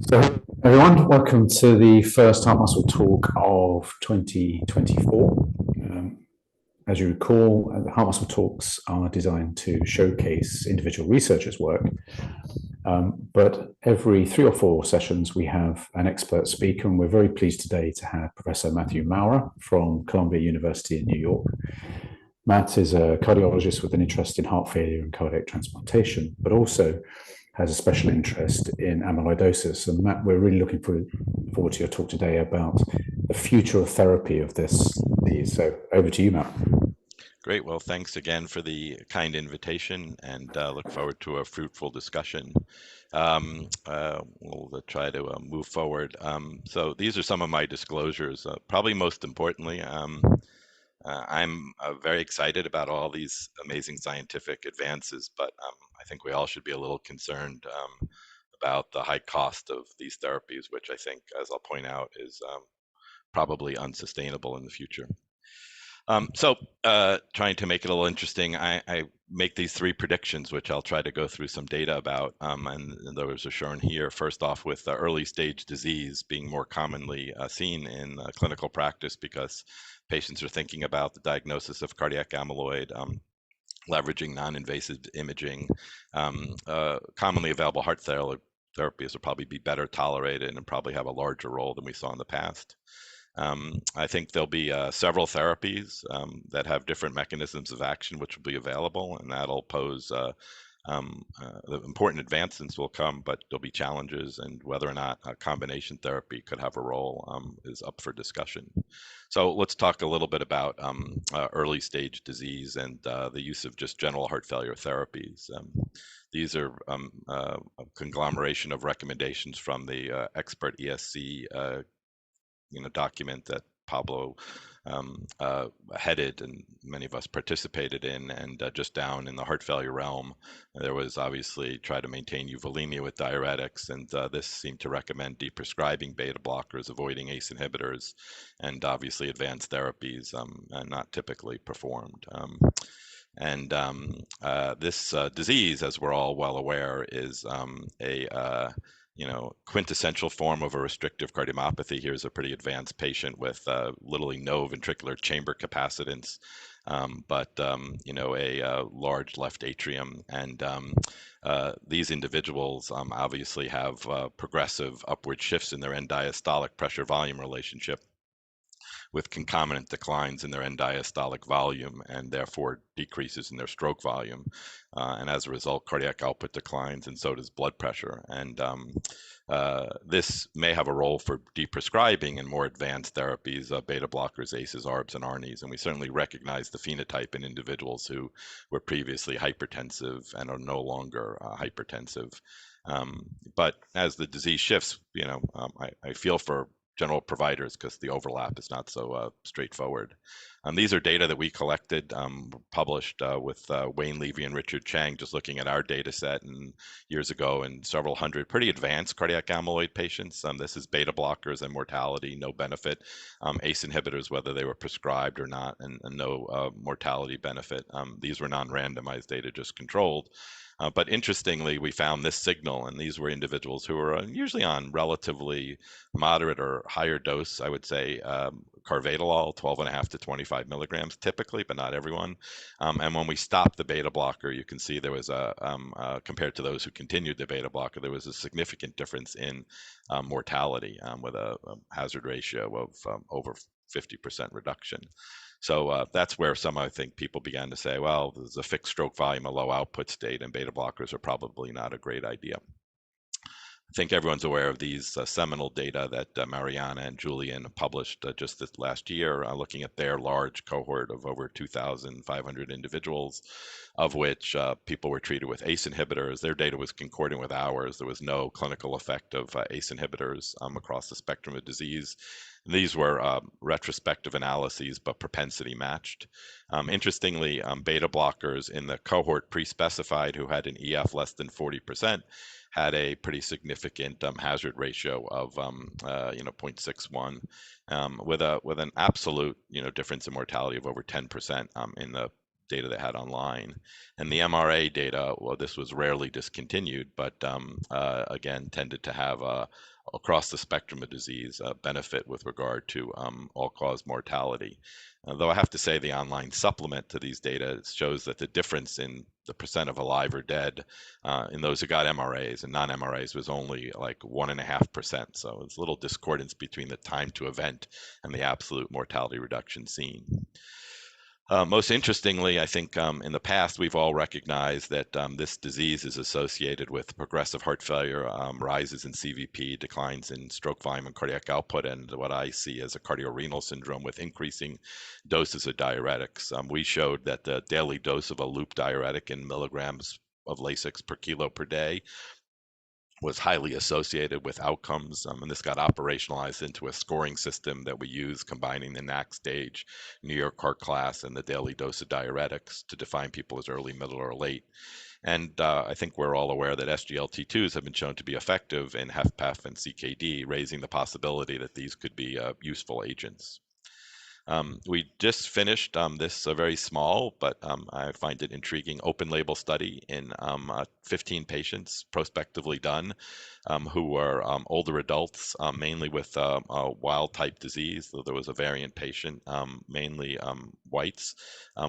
So, everyone, welcome to the first Heart Muscle Talk of 2024. As you recall, the Heart Muscle Talks are designed to showcase individual researchers' work, but every 3 or 4 sessions we have an expert speaker, and we're very pleased today to have Professor Mathew Maurer from Columbia University in New York. Matt is a cardiologist with an interest in heart failure and cardiac transplantation, but also has a special interest in amyloidosis. And Matt, we're really looking forward to your talk today about the future of therapy of this disease. So over to you, Matt. Great. Well, thanks again for the kind invitation, and look forward to a fruitful discussion. We'll try to move forward. So these are some of my disclosures. Probably most importantly, I'm very excited about all these amazing scientific advances, but I think we all should be a little concerned about the high cost of these therapies, which I think, as I'll point out, is probably unsustainable in the future. Trying to make it a little interesting, I make these 3 predictions, which I'll try to go through some data about, and those are shown here. First off, with early stage disease being more commonly seen in clinical practice because patients are thinking about the diagnosis of cardiac amyloid, leveraging non-invasive imaging. Commonly available heart therapies will probably be better tolerated and probably have a larger role than we saw in the past. I think there'll be several therapies that have different mechanisms of action which will be available, and that'll pose the important advancements will come, but there'll be challenges, and whether or not a combination therapy could have a role is up for discussion. So let's talk a little bit about early stage disease and the use of just general heart failure therapies. These are a conglomeration of recommendations from the expert ESC document that Pablo headed and many of us participated in, and just down in the heart failure realm, there was obviously try to maintain euvolemia with diuretics, and this seemed to recommend deprescribing beta blockers, avoiding ACE inhibitors, and obviously advanced therapies not typically performed. This disease, as we're all well aware, is a quintessential form of a restrictive cardiomyopathy. Here's a pretty advanced patient with literally no ventricular chamber capacitance, but a large left atrium. And these individuals obviously have progressive upward shifts in their end diastolic pressure volume relationship, with concomitant declines in their end diastolic volume and therefore decreases in their stroke volume. And as a result, cardiac output declines, and so does blood pressure. And this may have a role for deprescribing in more advanced therapies, beta blockers, ACEs, ARBs, and ARNIs. And we certainly recognize the phenotype in individuals who were previously hypertensive and are no longer hypertensive. But as the disease shifts, I feel for general providers because the overlap is not so straightforward. These are data that we collected, published with Wayne Levy and Richard Chang, just looking at our data set and years ago, and several hundred pretty advanced cardiac amyloid patients. This is beta blockers and mortality, no benefit. ACE inhibitors, whether they were prescribed or not, and no mortality benefit. These were non-randomized data, just controlled. But interestingly, we found this signal, and these were individuals who were usually on relatively moderate or higher dose, I would say, carvedilol, 12.5 to 25 milligrams typically, but not everyone. And when we stopped the beta blocker, you can see there was compared to those who continued the beta blocker, there was a significant difference in mortality with a hazard ratio of over 50% reduction. So that's where I think people began to say, well, there's a fixed stroke volume, a low output state, and beta blockers are probably not a great idea. I think everyone's aware of these seminal data that Mariana and Julian published just this last year, looking at their large cohort of over 2,500 individuals, of which people were treated with ACE inhibitors. Their data was concordant with ours. There was no clinical effect of ACE inhibitors across the spectrum of disease. These were retrospective analyses, but propensity matched. Interestingly, beta blockers in the cohort pre-specified who had an EF less than 40% had a pretty significant hazard ratio of 0.61, with an absolute difference in mortality of over 10% in the data they had online. And the MRA data, well, this was rarely discontinued, but again tended to have a across the spectrum of disease benefit with regard to all-cause mortality. Though I have to say the online supplement to these data shows that the difference in the percent of alive or dead in those who got MRAs and non-MRAs was only like 1.5%. So it's a little discordance between the time to event and the absolute mortality reduction seen. Most interestingly, I think in the past we've all recognized that this disease is associated with progressive heart failure, rises in CVP, declines in stroke volume and cardiac output, and what I see as a cardiorenal syndrome with increasing doses of diuretics. We showed that the daily dose of a loop diuretic in milligrams of Lasix per kilo per day was highly associated with outcomes, and this got operationalized into a scoring system that we use combining the NAC stage, New York Heart Class, and the daily dose of diuretics to define people as early, middle, or late. And I think we're all aware that SGLT2s have been shown to be effective in HFpEF and CKD, raising the possibility that these could be useful agents. We just finished this very small, but I find it intriguing, open label study in 15 patients prospectively done who were older adults, mainly with wild type disease, though there was a variant patient, mainly whites,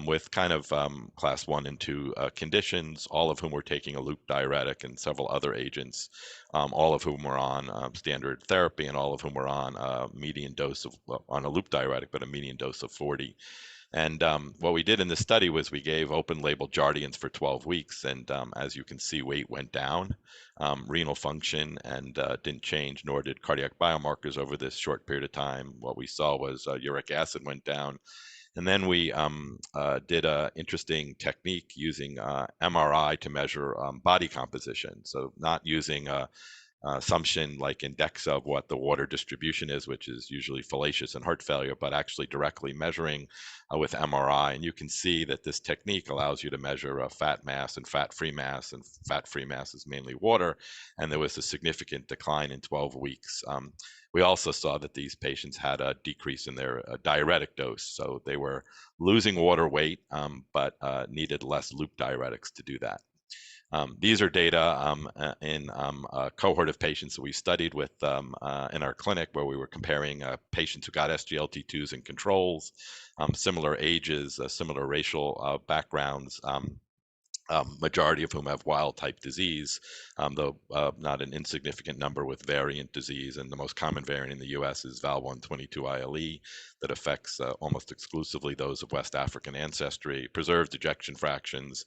with kind of class 1 and 2 conditions, all of whom were taking a loop diuretic and several other agents, all of whom were on standard therapy and all of whom were on a median dose of, on a loop diuretic, but a median dose of 40. And what we did in this study was we gave open label Jardians for 12 weeks. And as you can see, weight went down, renal function and didn't change, nor did cardiac biomarkers over this short period of time. What we saw was uric acid went down. And then we did an interesting technique using MRI to measure body composition. So not using assumption like in DEXA of what the water distribution is, which is usually fallacious in heart failure, but actually directly measuring with MRI. And you can see that this technique allows you to measure fat mass and fat-free mass, and fat-free mass is mainly water. And there was a significant decline in 12 weeks. We also saw that these patients had a decrease in their diuretic dose. So they were losing water weight, but needed less loop diuretics to do that. These are data in a cohort of patients that we studied with in our clinic, where we were comparing patients who got SGLT2s and controls, similar ages, similar racial backgrounds, majority of whom have wild type disease, though not an insignificant number with variant disease. And the most common variant in the US is Val122ILE that affects almost exclusively those of West African ancestry, preserved ejection fractions,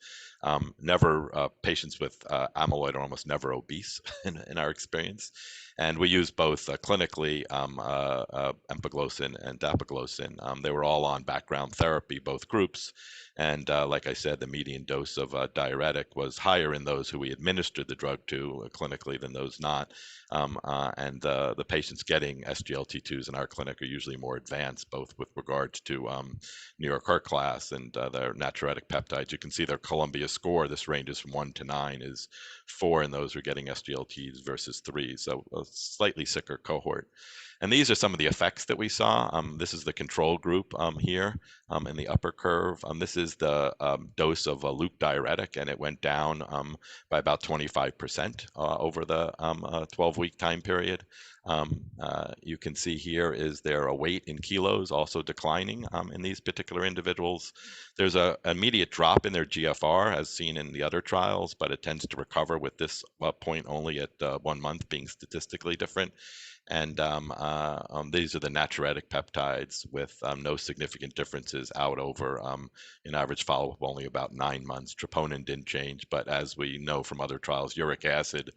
never patients with amyloid are almost never obese in our experience. And we use both clinically empagliflozin and dapagliflozin. They were all on background therapy, both groups. And like I said, the median dose of diuretic was higher in those who we administered the drug to clinically than those not. And the patients getting SGLT2s in our clinic are usually more advanced, both with regards to New York Heart Class and their natriuretic peptides. You can see their Columbia score. This ranges from 1 to 9, is 4 in those who are getting SGLTs versus 3. So a slightly sicker cohort. And these are some of the effects that we saw. This is the control group here in the upper curve. This is the dose of a loop diuretic, and it went down by about 25% over the 12-week time period. You can see here is there a weight in kilos also declining in these particular individuals. There's an immediate drop in their GFR as seen in the other trials, but it tends to recover with this point only at 1 month being statistically different. And these are the natriuretic peptides with no significant differences out over an average follow-up only about 9 months. Troponin didn't change, but as we know from other trials, uric acid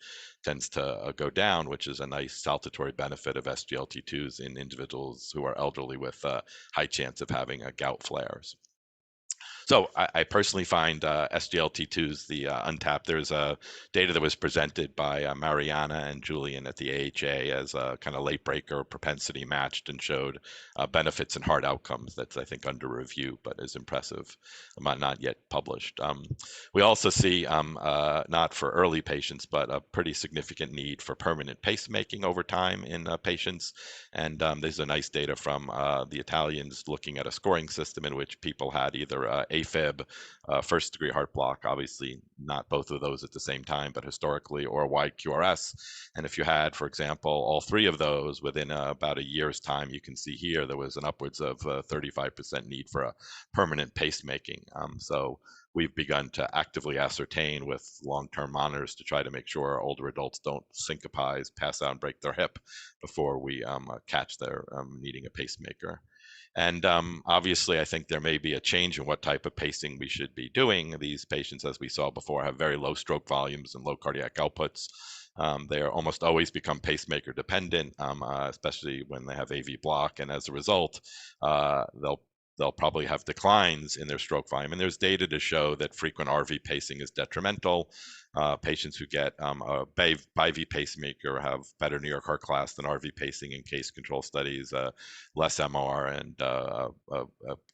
tends to go down, which is a nice saltatory benefit of SGLT2s in individuals who are elderly with a high chance of having gout flares. So I personally find SGLT2s the untapped. There's a data that was presented by Mariana and Julian at the AHA as a kind of late breaker, propensity matched, and showed benefits in heart outcomes. That's, I think, under review, but is impressive, not yet published. We also see, not for early patients, but a pretty significant need for permanent pacemaking over time in patients. And there's a nice data from the Italians looking at a scoring system in which people had either AFib, first degree heart block, obviously not both of those at the same time, but historically, or wide QRS. And if you had, for example, all three of those within about a year's time, you can see here there was an upwards of 35% need for a permanent pacemaking. So we've begun to actively ascertain with long-term monitors to try to make sure older adults don't syncopize, pass out, and break their hip before we catch their needing a pacemaker. And obviously, I think there may be a change in what type of pacing we should be doing. These patients, as we saw before, have very low stroke volumes and low cardiac outputs. They are almost always become pacemaker dependent, especially when they have AV block, and as a result, they'll probably have declines in their stroke volume. And there's data to show that frequent RV pacing is detrimental. Patients who get a BiV pacemaker have better New York Heart Class than RV pacing in case control studies, less MR, and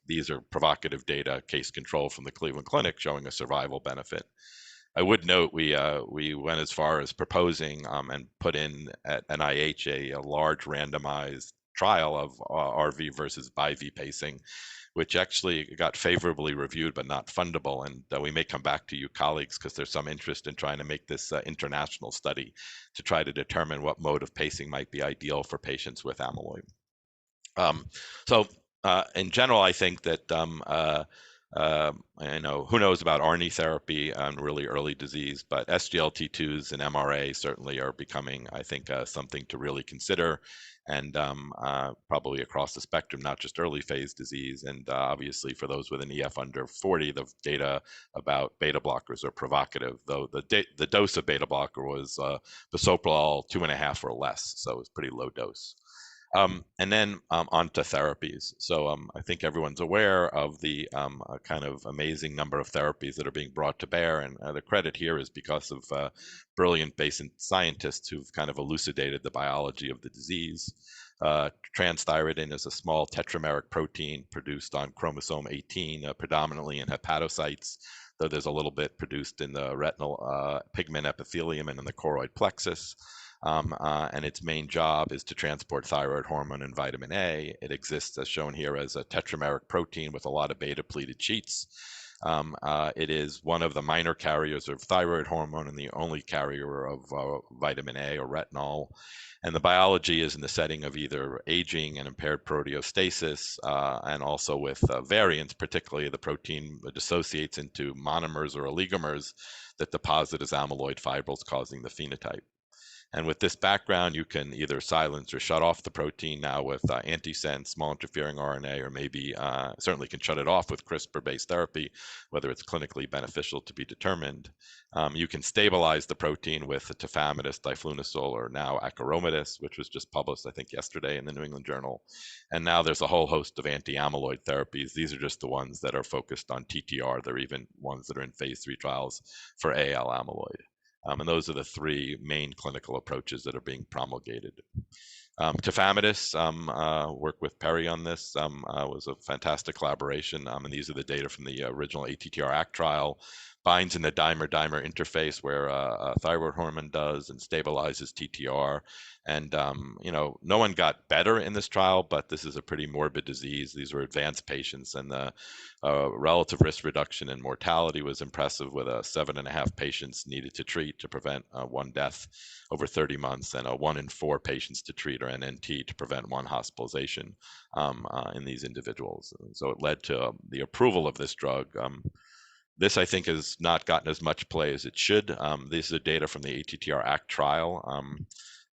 these are provocative data, case control from the Cleveland Clinic showing a survival benefit. I would note we went as far as proposing and put in at NIH a large randomized trial of RV versus BiV pacing, which actually got favorably reviewed but not fundable. And we may come back to you colleagues because there's some interest in trying to make this international study to try to determine what mode of pacing might be ideal for patients with amyloid. So in general, I think that I know who knows about RNA therapy on really early disease, but SGLT2s and MRA certainly are becoming, I think, something to really consider, and probably across the spectrum, not just early phase disease. And obviously, for those with an EF under 40, the data about beta blockers are provocative. Though the dose of beta blocker was bisoprolol 2.5 or less, so it was pretty low dose. And then on to therapies. So I think everyone's aware of the kind of amazing number of therapies that are being brought to bear. And the credit here is because of brilliant basic scientists who've kind of elucidated the biology of the disease. Transthyretin is a small tetrameric protein produced on chromosome 18, predominantly in hepatocytes, though there's a little bit produced in the retinal pigment epithelium and in the choroid plexus. And its main job is to transport thyroid hormone and vitamin A. It exists, as shown here, as a tetrameric protein with a lot of beta-pleated sheets. It is one of the minor carriers of thyroid hormone and the only carrier of vitamin A or retinol. And the biology is in the setting of either aging and impaired proteostasis, and also with variants, particularly the protein dissociates into monomers or oligomers that deposit as amyloid fibrils, causing the phenotype. And with this background, you can either silence or shut off the protein now with antisense, small interfering RNA, or maybe certainly can shut it off with CRISPR-based therapy, whether it's clinically beneficial to be determined. You can stabilize the protein with tafamidis, diflunisal, or now acoramidis, which was just published, I think, yesterday in the New England Journal. And now there's a whole host of anti-amyloid therapies. These are just the ones that are focused on TTR. There are even ones that are in phase 3 trials for AL amyloid. And those are the three main clinical approaches that are being promulgated. Tafamidis, worked with Perry on this, was a fantastic collaboration. And these are the data from the original ATTR ACT trial. Binds in the dimer-dimer interface where thyroid hormone does and stabilizes TTR. And, no one got better in this trial, but this is a pretty morbid disease. These were advanced patients, and the relative risk reduction in mortality was impressive, with 7.5 patients needed to treat to prevent one death over 30 months, and 1 in 4 patients to treat, or NNT, to prevent 1 hospitalization in these individuals. And so it led to the approval of this drug. This, I think, has not gotten as much play as it should. These are data from the ATTR ACT trial.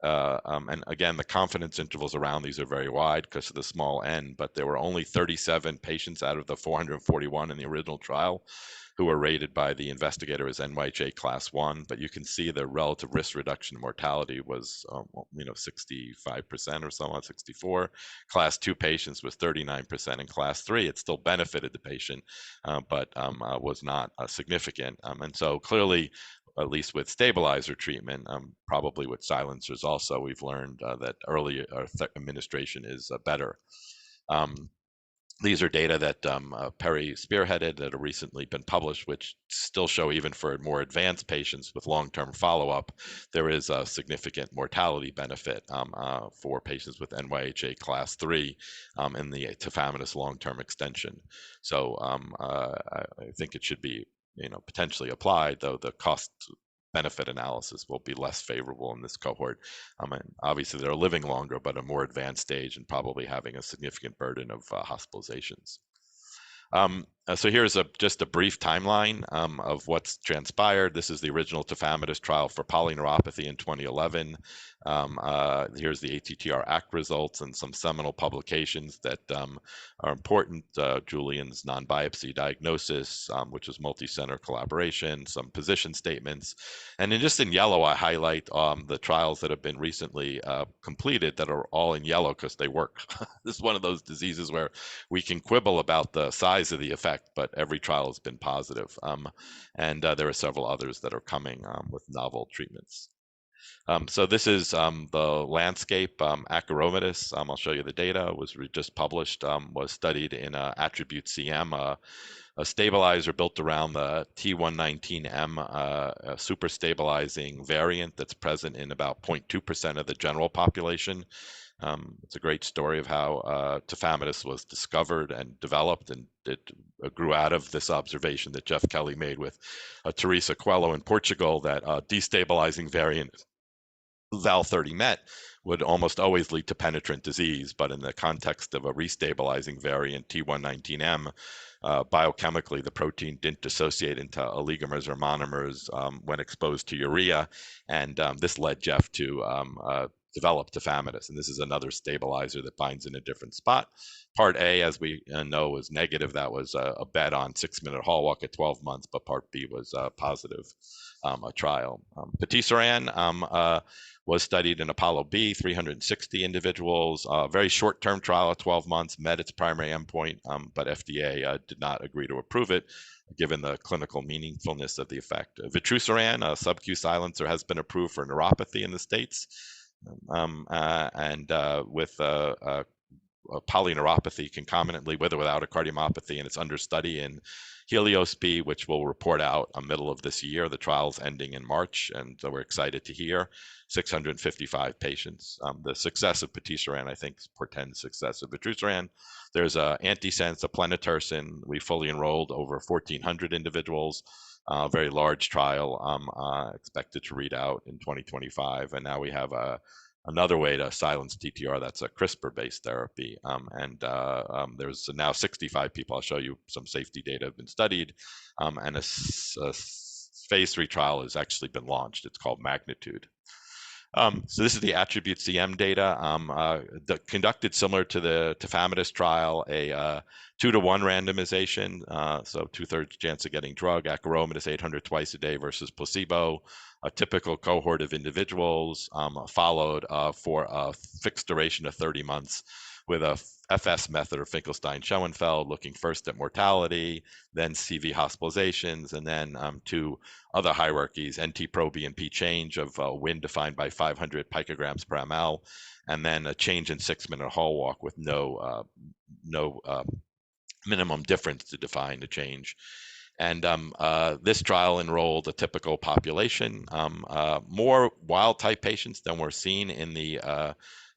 And again, the confidence intervals around these are very wide because of the small n, but there were only 37 patients out of the 441 in the original trial who were rated by the investigator as NYHA class 1, but you can see the relative risk reduction in mortality was 65% or so, 64. Class 2 patients was 39%. In class 3, it still benefited the patient, but was not significant. And so clearly, at least with stabilizer treatment, probably with silencers also, we've learned that early administration is better. These are data that Perry spearheaded that have recently been published, which still show even for more advanced patients with long-term follow-up, there is a significant mortality benefit for patients with NYHA class 3 in the tafamidis long-term extension. So I think it should be potentially applied, though the cost benefit analysis will be less favorable in this cohort. And obviously, they're living longer, but a more advanced stage and probably having a significant burden of hospitalizations. So here's just a brief timeline of what's transpired. This is the original tafamidis trial for polyneuropathy in 2011. Here's the ATTR-ACT results and some seminal publications that are important. Julian's non-biopsy diagnosis, which is multi-center collaboration, some position statements. And then just in yellow, I highlight the trials that have been recently completed that are all in yellow because they work. This is one of those diseases where we can quibble about the size of the effect, but every trial has been positive. And there are several others that are coming with novel treatments. So this is the landscape. Acoramidis, I'll show you the data, was just published, was studied in attribute CM, a stabilizer built around the T119M super stabilizing variant that's present in about 0.2% of the general population. It's a great story of how tafamidis was discovered and developed, and it grew out of this observation that Jeff Kelly made with Teresa Coelho in Portugal, that destabilizing variant Val30 Met would almost always lead to penetrant disease, but in the context of a restabilizing variant T119M, biochemically the protein didn't dissociate into oligomers or monomers when exposed to urea, and this led Jeff to develop tafamidis, and this is another stabilizer that binds in a different spot. Part A, as we know, was negative. That was a bet on 6-minute hall walk at 12 months, but Part B was positive, a trial. Patisiran was studied in Apollo B, 360 individuals, a very short-term trial at 12 months, met its primary endpoint, but FDA did not agree to approve it, given the clinical meaningfulness of the effect. Vutrisiran, a sub-Q silencer, has been approved for neuropathy in the States, and with polyneuropathy concomitantly with or without a cardiomyopathy, and it's under study in Helios B, which will report out middle of this year. The trial's ending in March, and so we're excited to hear 655 patients. The success of patisiran, I think, portends success of vutrisiran. There's a antisense, a plenitersen. We fully enrolled over 1,400 individuals. Very large trial, expected to read out in 2025, and now we have another way to silence TTR. That's a CRISPR-based therapy, and there's now 65 people. I'll show you some safety data have been studied, and a phase 3 trial has actually been launched. It's called Magnitude. So this is the attribute CM data, conducted similar to the tafamidis trial, a 2-to-1 randomization, so 2/3 chance of getting drug, acoramidis 800 twice a day versus placebo, a typical cohort of individuals, followed for a fixed duration of 30 months with a FS method or Finkelstein-Schoenfeld, looking first at mortality, then CV hospitalizations, and then 2 other hierarchies, NT-proBNP change of win defined by 500 picograms per ml, and then a change in 6-minute hall walk with no minimum difference to define the change. And this trial enrolled a typical population, more wild-type patients than were seen in the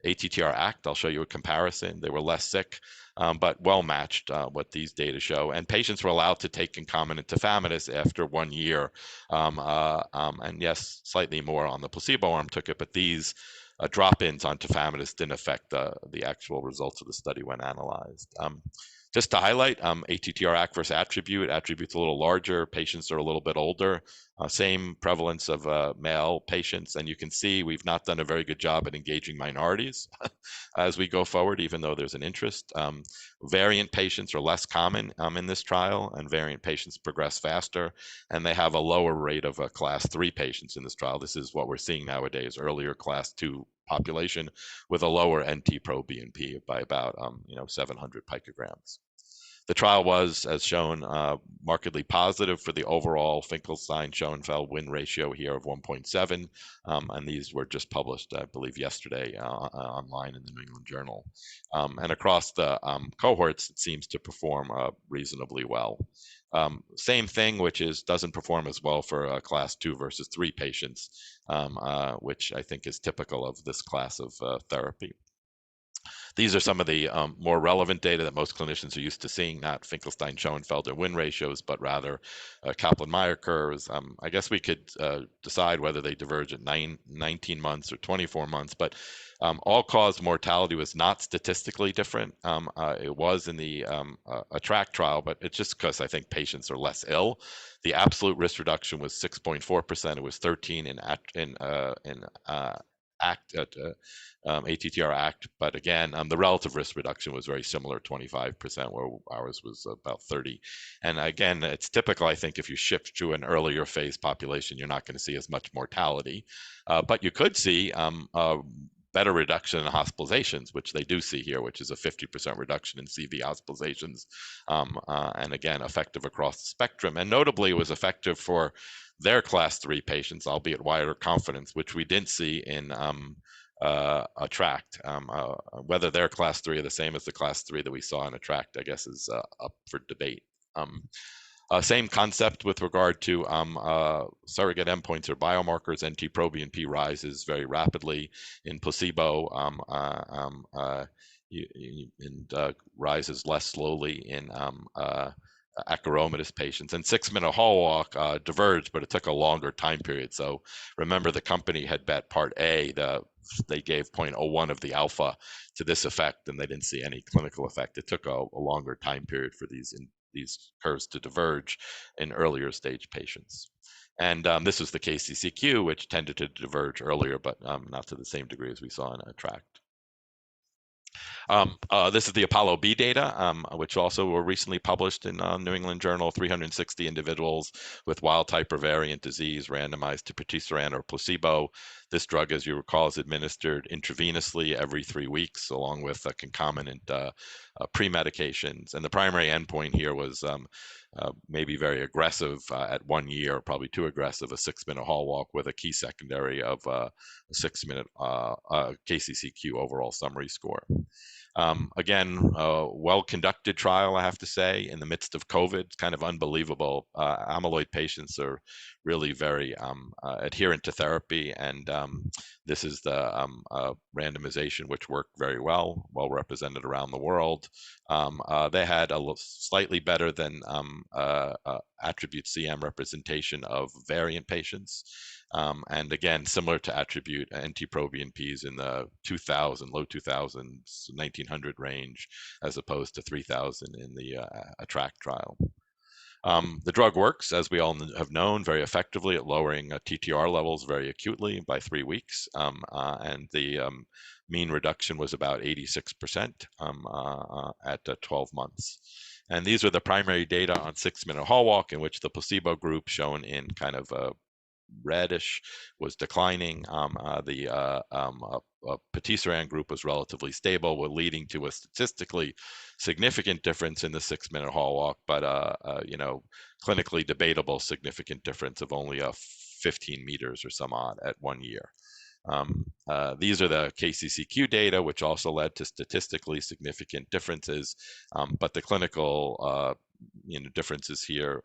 ATTR-ACT. I'll show you a comparison. They were less sick, but well-matched, what these data show. And patients were allowed to take concomitant tafamidis after 1 year. And yes, slightly more on the placebo arm took it, but these drop-ins on tafamidis didn't affect the actual results of the study when analyzed. Just to highlight, ATTR-ACT versus attribute. Attribute's a little larger. Patients are a little bit older. Same prevalence of male patients. And you can see we've not done a very good job at engaging minorities as we go forward, even though there's an interest. Variant patients are less common in this trial, and variant patients progress faster, and they have a lower rate of class 3 patients in this trial. This is what we're seeing nowadays, earlier class 2 population with a lower NT-proBNP by about 700 picograms. The trial was, as shown, markedly positive for the overall Finkelstein-Schoenfeld win ratio here of 1.7, and these were just published, I believe, yesterday online in the New England Journal. And across the cohorts, it seems to perform reasonably well. Same thing, which is doesn't perform as well for class 2 versus 3 patients, which I think is typical of this class of therapy. These are some of the more relevant data that most clinicians are used to seeing, not Finkelstein-Schoenfeld or win ratios, but rather Kaplan-Meier curves. I guess we could decide whether they diverge at 19 months or 24 months, but all-cause mortality was not statistically different. It was in the ATTRACT trial, but it's just because I think patients are less ill. The absolute risk reduction was 6.4%. It was 13 in ATTR ACT, but again, the relative risk reduction was very similar, 25%, where ours was about 30. And again, it's typical, I think, if you shift to an earlier phase population, you're not going to see as much mortality, but you could see better reduction in hospitalizations, which they do see here, which is a 50% reduction in CV hospitalizations, and again, effective across the spectrum. And notably, it was effective for their class 3 patients, albeit wider confidence, which we didn't see in ATTRACT. Whether their class 3 are the same as the class 3 that we saw in ATTRACT, I guess, is up for debate. Same concept with regard to surrogate endpoints or biomarkers. NT-proBNP rises very rapidly in placebo, and rises less slowly in acoromatous patients. And 6-minute hall walk diverged, but it took a longer time period. So remember, the company had bet part A, they gave 0.01 of the alpha to this effect, and they didn't see any clinical effect. It took a longer time period for these curves to diverge in earlier stage patients. And this was the KCCQ, which tended to diverge earlier, but not to the same degree as we saw in ATTRACT. This is the Apollo B data, which also were recently published in New England Journal. 360 individuals with wild-type or variant disease randomized to patisiran or placebo. This drug, as you recall, is administered intravenously every 3 weeks, along with concomitant pre-medications. And the primary endpoint here was maybe very aggressive at 1 year, probably too aggressive, a 6-minute hall walk with a key secondary of a 6-minute KCCQ overall summary score. Again, well-conducted trial, I have to say, in the midst of COVID. It's kind of unbelievable. Amyloid patients are really very adherent to therapy, and this is the randomization, which worked very well represented around the world. They had a slightly better than attribute CM representation of variant patients. And again, similar to attribute, NT-proBNPs in the 2000, low 2000s, 1900 range, as opposed to 3000 in the ATTRACT trial. The drug works, as we all have known, very effectively at lowering TTR levels very acutely by 3 weeks, and the mean reduction was about 86% at 12 months. And these are the primary data on 6-minute hall walk, in which the placebo group, shown in kind of reddish, was declining. The patisiran group was relatively stable, leading to a statistically significant difference in the 6-minute hall walk, but clinically debatable significant difference of only 15 meters or some odd at 1 year. These are the KCCQ data, which also led to statistically significant differences, but the clinical differences here.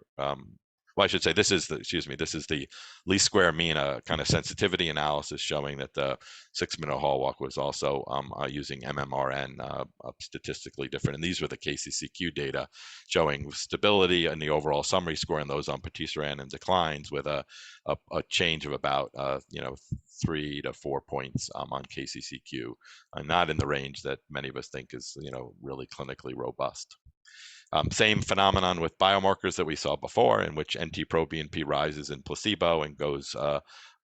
Well, I should say this is the least square mean kind of sensitivity analysis, showing that the 6-minute hall walk was also using MMRN statistically different. And these were the KCCQ data, showing stability in the overall summary score in those on patisiran and declines, with a change of about 3 to 4 points on KCCQ, not in the range that many of us think is really clinically robust. Same phenomenon with biomarkers that we saw before, in which NT-proBNP rises in placebo and goes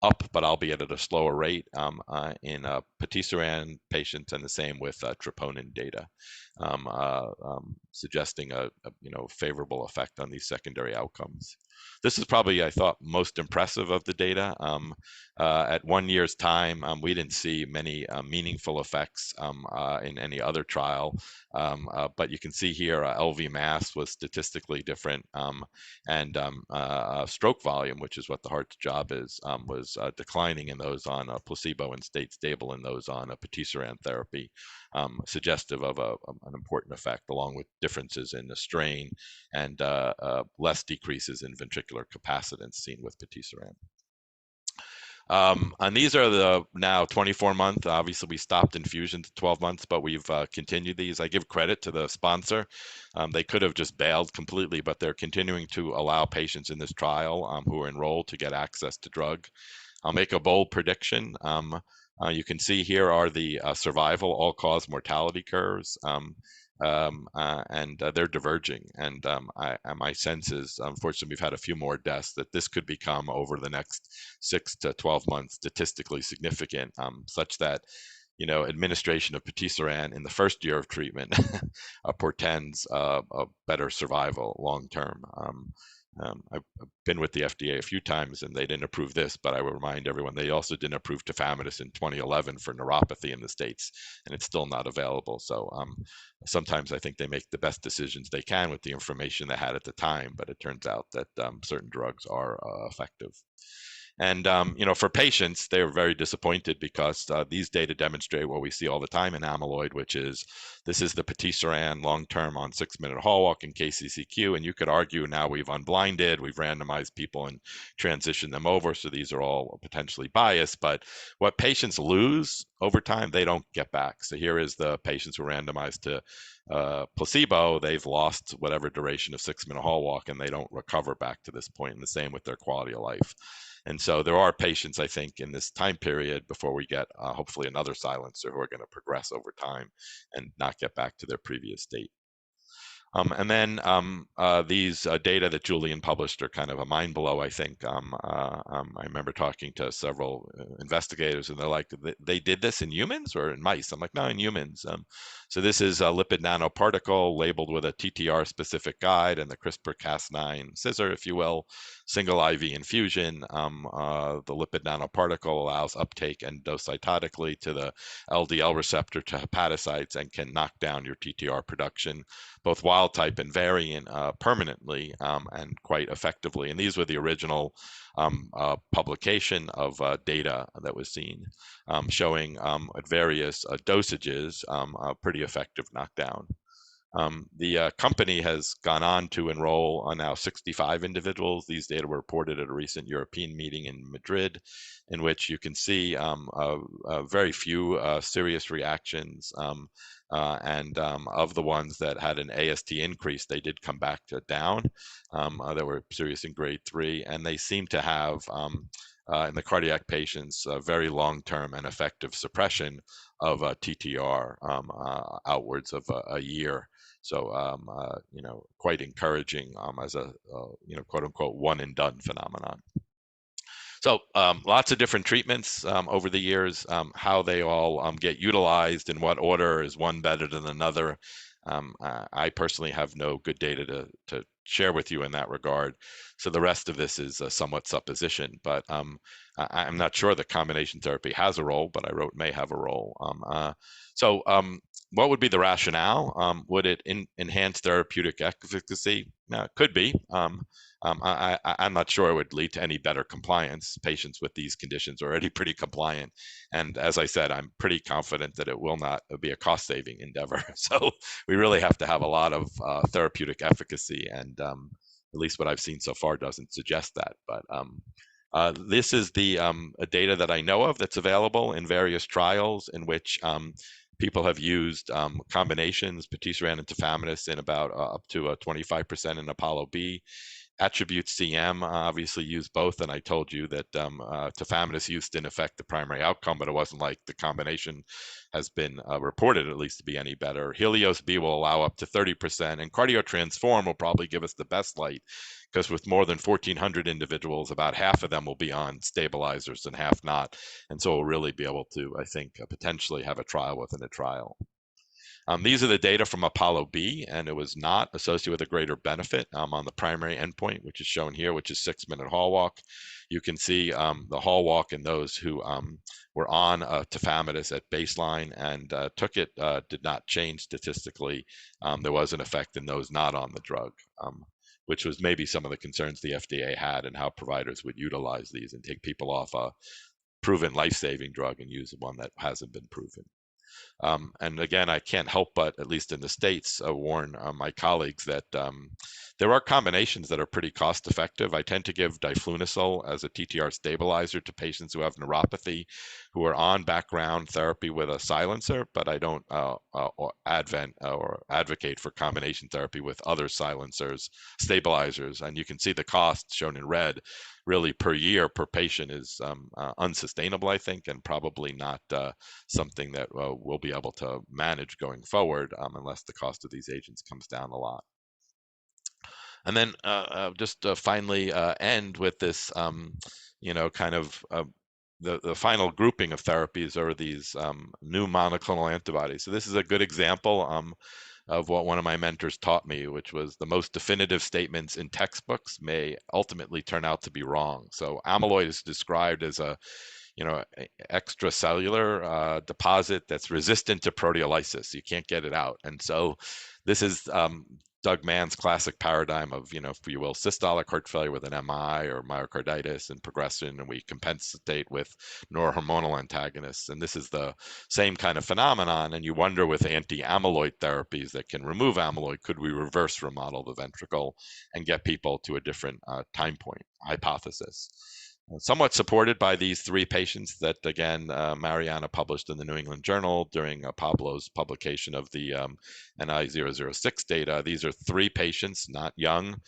up, but albeit at a slower rate in patisiran patients, and the same with troponin data, suggesting a favorable effect on these secondary outcomes. This is probably, I thought, most impressive of the data. At 1 year's time, we didn't see many meaningful effects in any other trial, but you can see here LV mass was statistically different, and stroke volume, which is what the heart's job is, was declining in those on a placebo and stayed stable in those on a patisiran therapy, suggestive of an important effect, along with differences in the strain and less decreases in ventricular capacitance seen with patisiran. And these are the now 24-month. Obviously, we stopped infusion to 12 months, but we've continued these. I give credit to the sponsor. They could have just bailed completely, but they're continuing to allow patients in this trial who are enrolled to get access to drug. I'll make a bold prediction. You can see here are the survival all-cause mortality curves. And they're diverging. And my sense is, unfortunately, we've had a few more deaths, that this could become, over the next 6 to 12 months, statistically significant, such that administration of patisiran in the first year of treatment portends a better survival long term. I've been with the FDA a few times, and they didn't approve this, but I will remind everyone they also didn't approve tafamidis in 2011 for neuropathy in the States, and it's still not available. So sometimes I think they make the best decisions they can with the information they had at the time, but it turns out that certain drugs are effective. And for patients, they're very disappointed because these data demonstrate what we see all the time in amyloid, which is this is the patisiran long-term on 6-minute hall walk in KCCQ, and you could argue now we've unblinded, we've randomized people and transitioned them over, so these are all potentially biased. But what patients lose over time, they don't get back. So here is the patients who are randomized to placebo. They've lost whatever duration of 6-minute hall walk, and they don't recover back to this point, and the same with their quality of life. And so there are patients, I think, in this time period before we get hopefully another silencer, who are going to progress over time and not get back to their previous state. And then these data that Julian published are kind of a mind blow, I think. I remember talking to several investigators, and they're like, they did this in humans or in mice? I'm like, no, in humans. So this is a lipid nanoparticle labeled with a TTR-specific guide and the CRISPR-Cas9 scissor, if you will, single IV infusion. The lipid nanoparticle allows uptake endocytotically to the LDL receptor to hepatocytes and can knock down your TTR production, both wild type and variant, permanently and quite effectively. And these were the original publication of data that was seen, showing at various dosages a pretty effective knockdown. The company has gone on to enroll now 65 individuals. These data were reported at a recent European meeting in Madrid, in which you can see very few serious reactions. And of the ones that had an AST increase, they did come back to down. They were serious in grade 3, and they seem to have, in the cardiac patients, very long-term and effective suppression of TTR outwards of a year. So, quite encouraging as a, quote unquote, one and done phenomenon. So lots of different treatments over the years. How they all get utilized, in what order, is one better than another? I personally have no good data to share with you in that regard. So the rest of this is somewhat supposition, but I'm not sure that combination therapy has a role, but I wrote may have a role. So what would be the rationale? Would it enhance therapeutic efficacy? It could be. I'm not sure it would lead to any better compliance. Patients with these conditions are already pretty compliant. And as I said, I'm pretty confident that it will not be a cost-saving endeavor. So we really have to have a lot of therapeutic efficacy, and at least what I've seen so far doesn't suggest that. But this is the data that I know of that's available in various trials in which people have used combinations, patisiran and tafamidis, in about up to 25% in Apollo B. Attribute CM obviously used both, and I told you that tafamidis use didn't affect the primary outcome, but it wasn't like the combination has been reported, at least, to be any better. Helios B will allow up to 30%, and CardioTransform will probably give us the best light, because with more than 1,400 individuals, about half of them will be on stabilizers and half not. And so we'll really be able to, I think, potentially have a trial within a trial. These are the data from Apollo B, and it was not associated with a greater benefit on the primary endpoint, which is shown here, which is 6-minute hall walk. You can see the hall walk in those who were on tafamidis at baseline and took it did not change statistically. There was an effect in those not on the drug, which was maybe some of the concerns the FDA had and how providers would utilize these and take people off a proven life-saving drug and use one that hasn't been proven. And again, I can't help but, at least in the States, warn my colleagues that there are combinations that are pretty cost effective. I tend to give diflunisal as a TTR stabilizer to patients who have neuropathy, who are on background therapy with a silencer, but I don't advocate for combination therapy with other silencers, stabilizers. And you can see the cost shown in red really per year per patient is unsustainable, I think, and probably not something that we'll be able to manage going forward unless the cost of these agents comes down a lot. And then just to finally end with this, kind of the final grouping of therapies are these new monoclonal antibodies. So this is a good example of what one of my mentors taught me, which was the most definitive statements in textbooks may ultimately turn out to be wrong. So amyloid is described as a extracellular deposit that's resistant to proteolysis. You can't get it out. And so this is Doug Mann's classic paradigm of, if you will, systolic heart failure with an MI or myocarditis and progression, and we compensate with neurohormonal antagonists. And this is the same kind of phenomenon. And you wonder, with anti-amyloid therapies that can remove amyloid, could we reverse remodel the ventricle and get people to a different time point hypothesis? Somewhat supported by these 3 patients that, again, Mariana published in the New England Journal during Pablo's publication of the NI006 data. These are 3 patients, not young,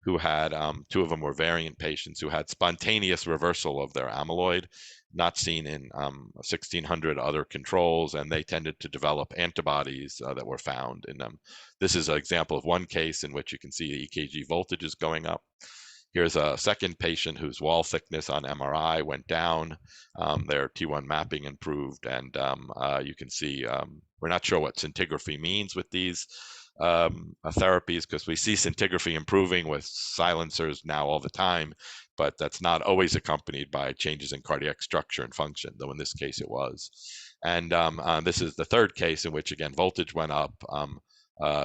who had, 2 of them were variant patients who had spontaneous reversal of their amyloid, not seen in 1,600 other controls, and they tended to develop antibodies that were found in them. This is an example of one case in which you can see EKG voltages going up. Here's a second patient whose wall thickness on MRI went down. Their T1 mapping improved, and you can see we're not sure what scintigraphy means with these therapies, because we see scintigraphy improving with silencers now all the time, but that's not always accompanied by changes in cardiac structure and function, though in this case it was. And this is the third case in which, again, voltage went up,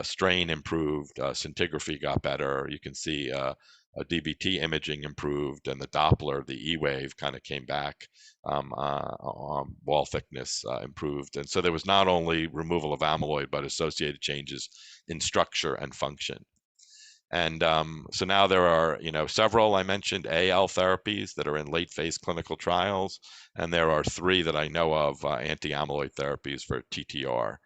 strain improved, scintigraphy got better. You can see DBT imaging improved, and the Doppler, the E-wave, kind of came back. Wall thickness improved, and so there was not only removal of amyloid, but associated changes in structure and function. And so now there are, several, I mentioned, AL therapies that are in late phase clinical trials, and there are 3 that I know of, anti-amyloid therapies for TTR.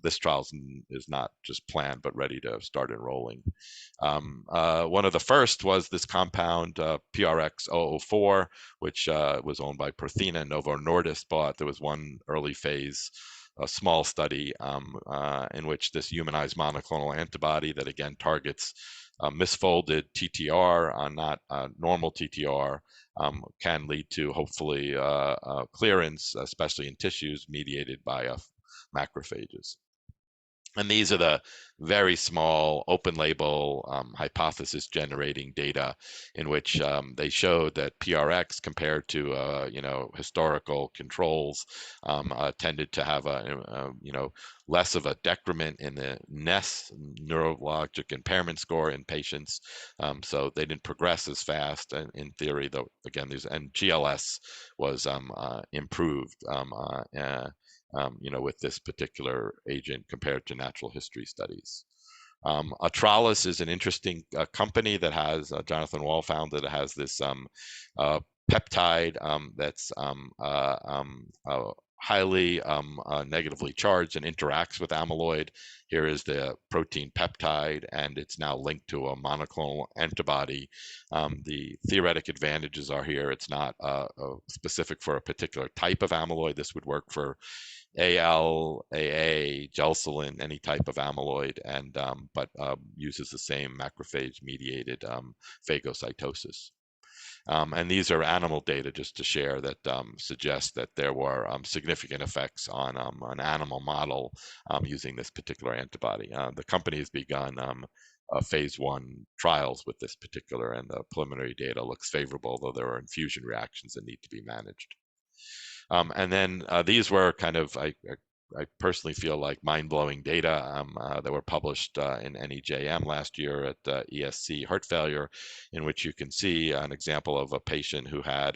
This trial is not just planned, but ready to start enrolling. One of the first was this compound, PRX-004, which was owned by Prothena and Novo Nordisk bought. There was one early phase, a small study in which this humanized monoclonal antibody that, again, targets misfolded TTR, not normal TTR, can lead to, hopefully, clearance, especially in tissues mediated by macrophages. And these are the very small open label hypothesis generating data in which they showed that PRX compared to historical controls tended to have a less of a decrement in the NES, neurologic impairment score, in patients, so they didn't progress as fast. And in theory, though, again, and GLS was improved. With this particular agent compared to natural history studies. Atralis is an interesting company that has, Jonathan Wall founded, that has this peptide that's highly negatively charged and interacts with amyloid. Here is the protein peptide, and it's now linked to a monoclonal antibody. The theoretic advantages are here. It's not specific for a particular type of amyloid. This would work for AL, AA, gelsolin, any type of amyloid, and but uses the same macrophage-mediated phagocytosis. And these are animal data, just to share, that suggest that there were significant effects on an animal model using this particular antibody. The company has begun phase 1 trials with this particular, and the preliminary data looks favorable, though there are infusion reactions that need to be managed. And then these were kind of, I personally feel like mind-blowing data that were published in NEJM last year at ESC heart failure, in which you can see an example of a patient who had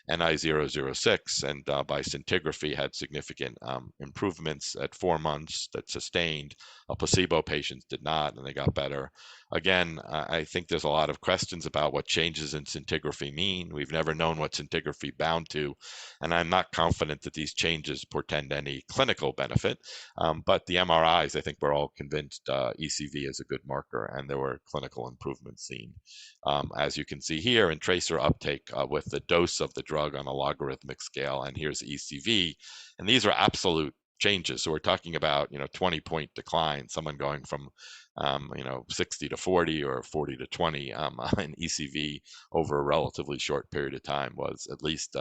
Ni006 and by scintigraphy had significant improvements at 4 months that sustained. Placebo patients did not, and they got better. Again, I think there's a lot of questions about what changes in scintigraphy mean. We've never known what scintigraphy bound to, and I'm not confident that these changes portend any clinical benefit. But the MRIs, I think we're all convinced ECV is a good marker, and there were clinical improvements seen. As you can see here in tracer uptake with the dose of the drug on a logarithmic scale, and here's ECV, and these are absolute changes. So we're talking about 20-point decline, someone going from 60 to 40 or 40 to 20 in ECV over a relatively short period of time was at least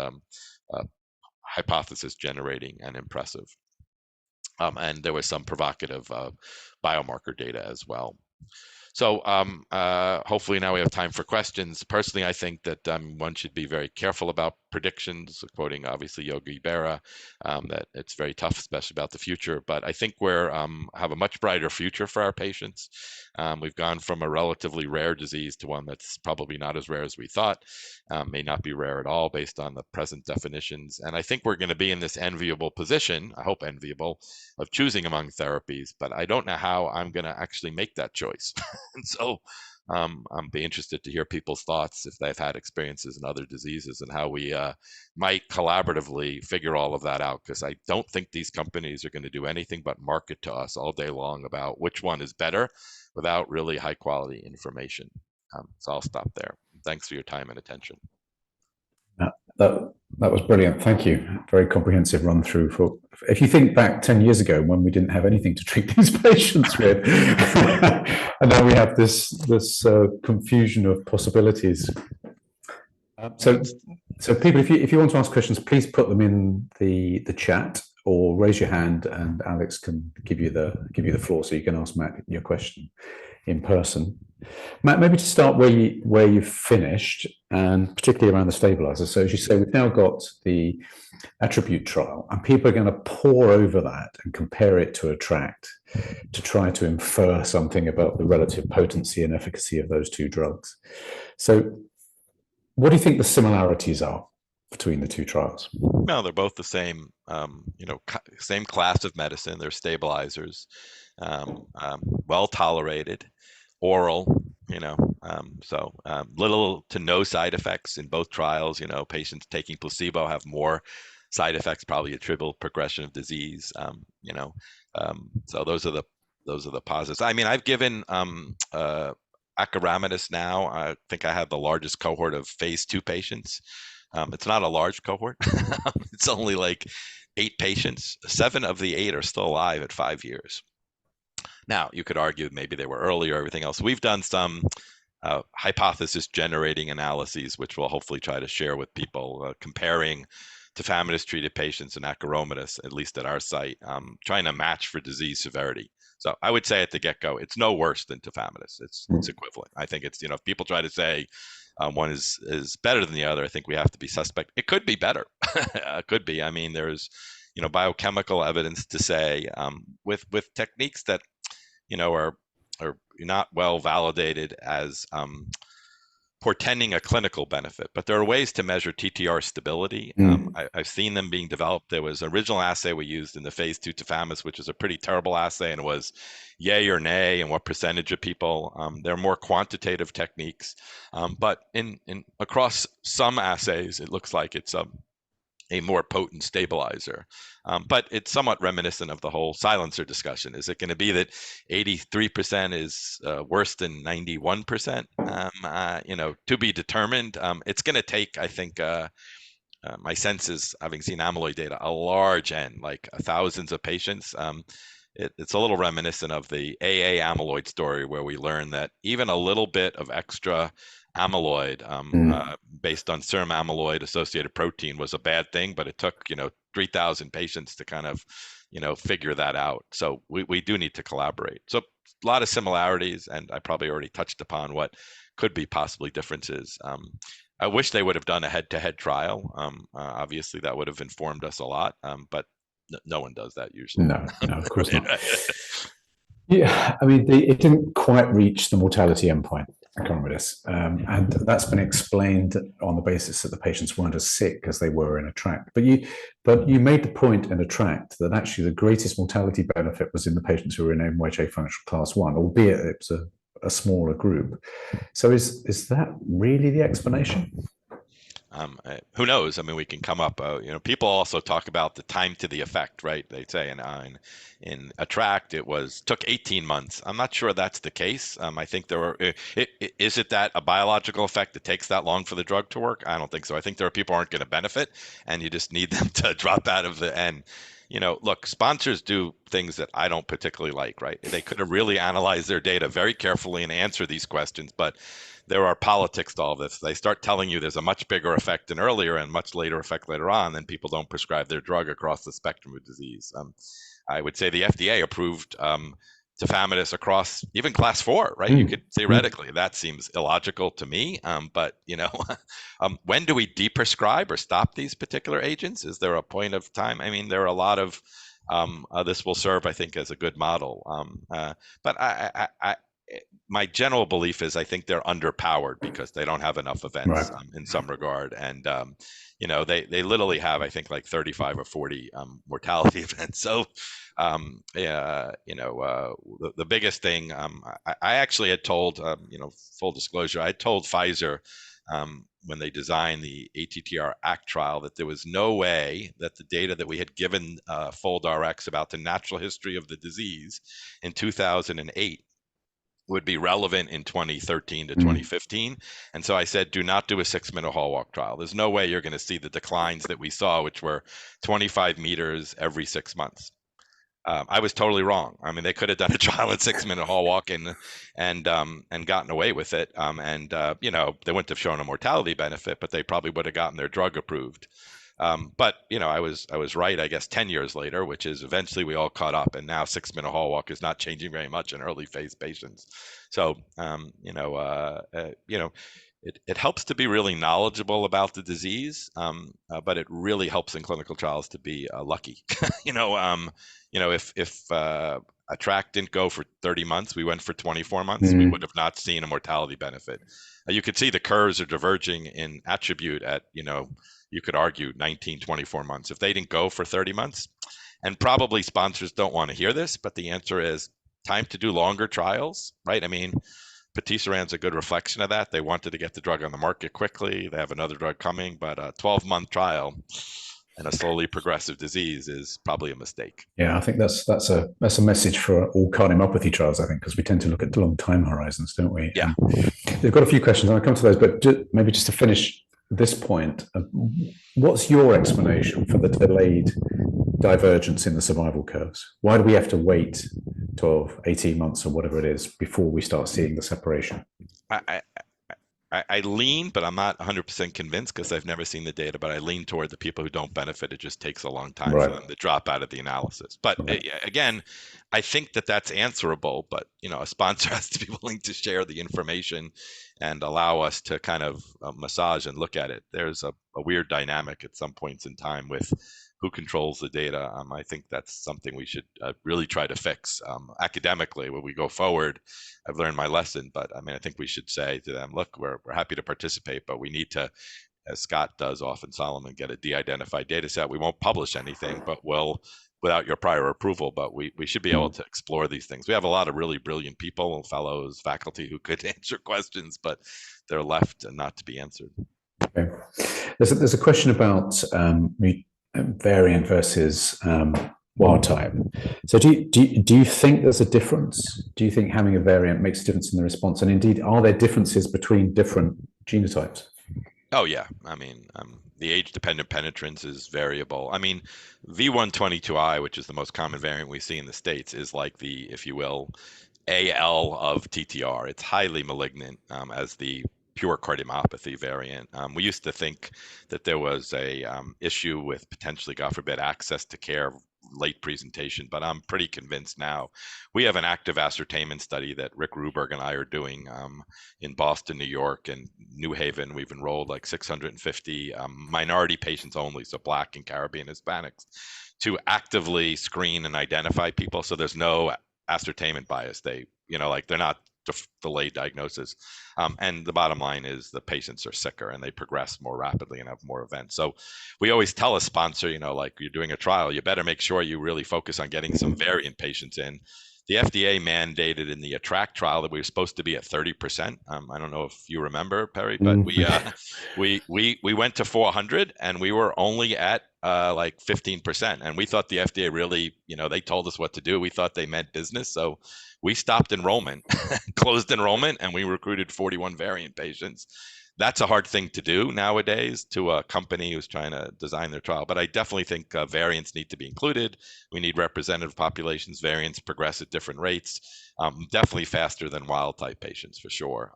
hypothesis generating and impressive. And there was some provocative biomarker data as well. So hopefully now we have time for questions. Personally, I think that one should be very careful about predictions, quoting obviously Yogi Berra, that it's very tough, especially about the future. But I think we're have a much brighter future for our patients. We've gone from a relatively rare disease to one that's probably not as rare as we thought, may not be rare at all based on the present definitions. And I think we're going to be in this enviable position, I hope enviable, of choosing among therapies, but I don't know how I'm going to actually make that choice. And so I'd be interested to hear people's thoughts if they've had experiences in other diseases and how we might collaboratively figure all of that out, because I don't think these companies are going to do anything but market to us all day long about which one is better without really high quality information. So I'll stop there. Thanks for your time and attention. That was brilliant. Thank you. Very comprehensive run through. For if you think back 10 years ago when we didn't have anything to treat these patients with, and now we have this confusion of possibilities. So people, if you want to ask questions, please put them in the chat or raise your hand, and Alex can give you the floor so you can ask Matt your question in person. Matt, maybe to start where you've finished, and particularly around the stabilizer. So as you say, we've now got the attribute trial, and people are going to pore over that and compare it to ATTRACT to try to infer something about the relative potency and efficacy of those two drugs. So what do you think the similarities are between the two trials? No, they're both the same, same class of medicine. They're stabilizers, well tolerated, oral, so little to no side effects in both trials. Patients taking placebo have more side effects, probably attributable progression of disease. So those are the positives. I mean, I've given acoramidis now. I think I had the largest cohort of phase 2 patients. It's not a large cohort. It's only like 8 patients. 7 of the 8 are still alive at 5 years. Now, you could argue maybe they were early or everything else. We've done some hypothesis generating analyses, which we'll hopefully try to share with people, comparing tafamidis treated patients and acoramidis, at least at our site, trying to match for disease severity. So I would say at the get-go, it's no worse than tafamidis. It's equivalent. I think it's, if people try to say one is better than the other, I think we have to be suspect. It could be better. It could be. I mean, there's, biochemical evidence to say with techniques that, are not well validated as portending a clinical benefit, but there are ways to measure TTR stability. I've seen them being developed. There was an original assay we used in the phase 2 tafamidis, which is a pretty terrible assay, and it was yay or nay and what percentage of people. There are more quantitative techniques, but in across some assays, it looks like it's a more potent stabilizer. But it's somewhat reminiscent of the whole silencer discussion. Is it going to be that 83% is worse than 91%? To be determined. It's going to take, I think, my sense is, having seen amyloid data, a large N, like thousands of patients. It's a little reminiscent of the AA amyloid story, where we learned that even a little bit of extra amyloid based on serum amyloid associated protein was a bad thing, but it took 3,000 patients to kind of figure that out. So we do need to collaborate. So a lot of similarities, and I probably already touched upon what could be possibly differences. I wish they would have done a head-to-head trial. Obviously, that would have informed us a lot, but no one does that usually. No, of course not. Yeah, I mean, it didn't quite reach the mortality endpoint. I can't remember this, and that's been explained on the basis that the patients weren't as sick as they were in ATTRACT. But you made the point in ATTRACT that actually the greatest mortality benefit was in the patients who were in NYHA functional class 1, albeit it was a smaller group. So is that really the explanation? Who knows? I mean, we can come up. People also talk about the time to the effect, right? They say in ATTRACT it took 18 months. I'm not sure that's the case. I think there were. Is it that a biological effect that takes that long for the drug to work? I don't think so. I think there are people who aren't going to benefit, and you just need them to drop out of the end. Look, sponsors do things that I don't particularly like, right? They could have really analyzed their data very carefully and answered these questions, but there are politics to all of this. They start telling you there's a much bigger effect than earlier and much later effect later on, then people don't prescribe their drug across the spectrum of disease. I would say the FDA approved tafamidis across even class 4, right? You could theoretically, that seems illogical to me. But when do we deprescribe or stop these particular agents? Is there a point of time? I mean, there are a lot of this will serve, I think, as a good model. But my general belief is I think they're underpowered because they don't have enough events in some regard. And, they literally have, I think, like 35 or 40 mortality events. So, the biggest thing, I actually had told, full disclosure, I told Pfizer when they designed the ATTR ACT trial that there was no way that the data that we had given FoldRx about the natural history of the disease in 2008 would be relevant in 2013 to 2015. And so I said, do not do a 6-minute hall walk trial. There's no way you're going to see the declines that we saw, which were 25 meters every 6 months. I was totally wrong. I mean, they could have done a trial at 6-minute hall walk and gotten away with it. They wouldn't have shown a mortality benefit, but they probably would have gotten their drug approved. But I was right, I guess, 10 years later, which is eventually we all caught up, and now 6-minute hall walk is not changing very much in early phase patients. So, it helps to be really knowledgeable about the disease, but it really helps in clinical trials to be lucky. If ATTRACT didn't go for 30 months, we went for 24 months, we would have not seen a mortality benefit. You could see the curves are diverging in attribute at, you could argue 19, 24 months. If they didn't go for 30 months, and probably sponsors don't want to hear this, but the answer is time to do longer trials, right? I mean, patisiran's a good reflection of that. They wanted to get the drug on the market quickly. They have another drug coming, but a 12-month trial in a slowly progressive disease is probably a mistake. Yeah, I think that's a message for all cardiomyopathy trials, I think, because we tend to look at long time horizons, don't we? Yeah. They've got a few questions, and I'll come to those, but maybe just to finish this point, what's your explanation for the delayed divergence in the survival curves? Why do we have to wait 12, 18 months or whatever it is before we start seeing the separation? I lean, but I'm not 100% convinced because I've never seen the data, but I lean toward the people who don't benefit. It just takes a long time for them to drop out of the analysis. But again, I think that that's answerable, but a sponsor has to be willing to share the information and allow us to kind of massage and look at it. There's a weird dynamic at some points in time with who controls the data. I think that's something we should really try to fix academically when we go forward. I've learned my lesson, but I mean, I think we should say to them, look, we're happy to participate, but we need to, as Scott does often, Solomon, get a de-identified data set. We won't publish anything, but we'll, without your prior approval, but we should be able to explore these things. We have a lot of really brilliant people, fellows, faculty who could answer questions, but they're left not to be answered. Okay. There's a question about variant versus wild type. So do you think there's a difference? Do you think having a variant makes a difference in the response? And indeed, are there differences between different genotypes? Oh yeah, I mean, the age-dependent penetrance is variable. I mean, V122I, which is the most common variant we see in the States, is like the, if you will, AL of TTR. It's highly malignant as the pure cardiomyopathy variant. We used to think that there was a issue with potentially, God forbid, access to care late presentation, but I'm pretty convinced now. We have an active ascertainment study that Rick Ruberg and I are doing in Boston, New York, and New Haven. We've enrolled like 650 minority patients only, so Black and Caribbean Hispanics, to actively screen and identify people. So there's no ascertainment bias. They, like they're not delayed diagnosis. And the bottom line is the patients are sicker and they progress more rapidly and have more events. So we always tell a sponsor, like you're doing a trial, you better make sure you really focus on getting some variant patients in. The FDA mandated in the ATTRACT trial that we were supposed to be at 30%. I don't know if you remember, Perry, but we went to 400 and we were only at like 15%. And we thought the FDA really, they told us what to do. We thought they meant business. So we stopped enrollment, closed enrollment, and we recruited 41 variant patients. That's a hard thing to do nowadays to a company who's trying to design their trial. But I definitely think variants need to be included. We need representative populations. Variants progress at different rates, definitely faster than wild type patients for sure.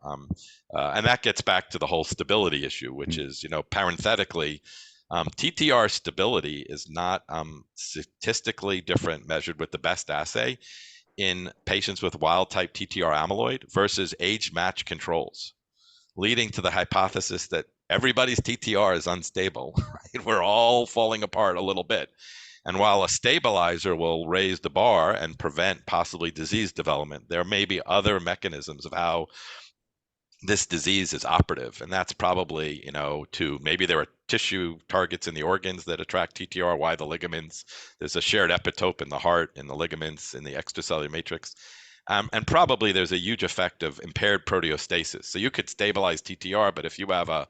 And that gets back to the whole stability issue, which is, parenthetically, TTR stability is not statistically different measured with the best assay in patients with wild type TTR amyloid versus age match controls, leading to the hypothesis that everybody's TTR is unstable. Right? We're all falling apart a little bit. And while a stabilizer will raise the bar and prevent possibly disease development, there may be other mechanisms of how this disease is operative. And that's probably, maybe there are tissue targets in the organs that attract TTR, why the ligaments, there's a shared epitope in the heart, in the ligaments, in the extracellular matrix. And probably there's a huge effect of impaired proteostasis. So you could stabilize TTR, but if you have a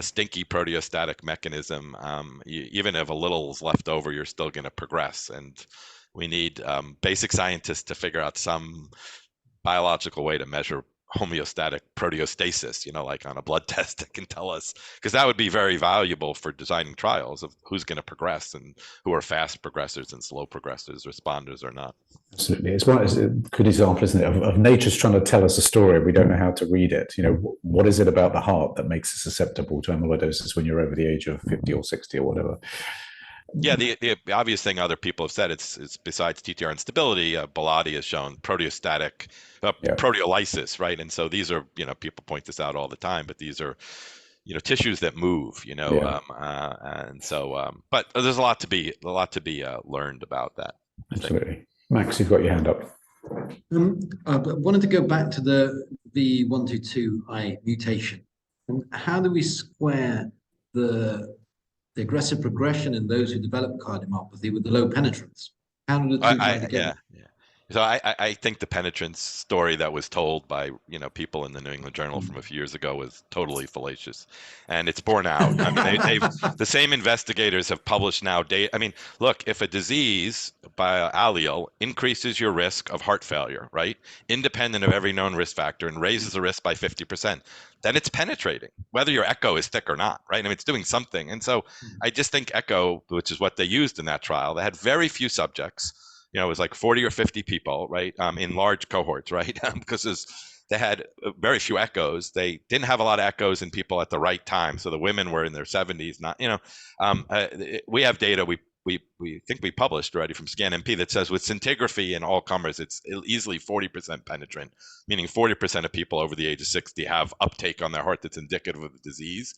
stinky proteostatic mechanism, even if a little is left over, you're still going to progress. And we need basic scientists to figure out some biological way to measure homeostatic proteostasis, like on a blood test that can tell us, because that would be very valuable for designing trials of who's going to progress and who are fast progressors and slow progressors, responders or not. Absolutely. It's a good example, isn't it, of nature's trying to tell us a story. We don't know how to read it. What is it about the heart that makes it susceptible to amyloidosis when you're over the age of 50 or 60 or whatever? Yeah, the obvious thing other people have said, it's besides TTR instability, Bellotti has shown proteostatic proteolysis, right? And so these are, people point this out all the time, but these are, tissues that move, and so, but there's a lot to be learned about that. Absolutely. Max, you've got your hand up. I wanted to go back to the V122I mutation. And how do we square the aggressive progression in those who develop cardiomyopathy with the low penetrance? How do the two go together? Yeah. So I think the penetrance story that was told by people in the New England Journal from a few years ago was totally fallacious, and it's borne out. I mean, the same investigators have published now data. I mean, look, if a disease by allele increases your risk of heart failure, right, independent of every known risk factor, and raises the risk by 50%, then it's penetrating, whether your echo is thick or not, right? I mean, it's doing something. And so I just think echo, which is what they used in that trial, they had very few subjects. It was like 40 or 50 people, right, in large cohorts, right, because they had very few echoes. They didn't have a lot of echoes in people at the right time. So the women were in their 70s, not, we have data we think we published already from ScanMP that says with scintigraphy in all comers, it's easily 40% penetrant, meaning 40% of people over the age of 60 have uptake on their heart that's indicative of the disease.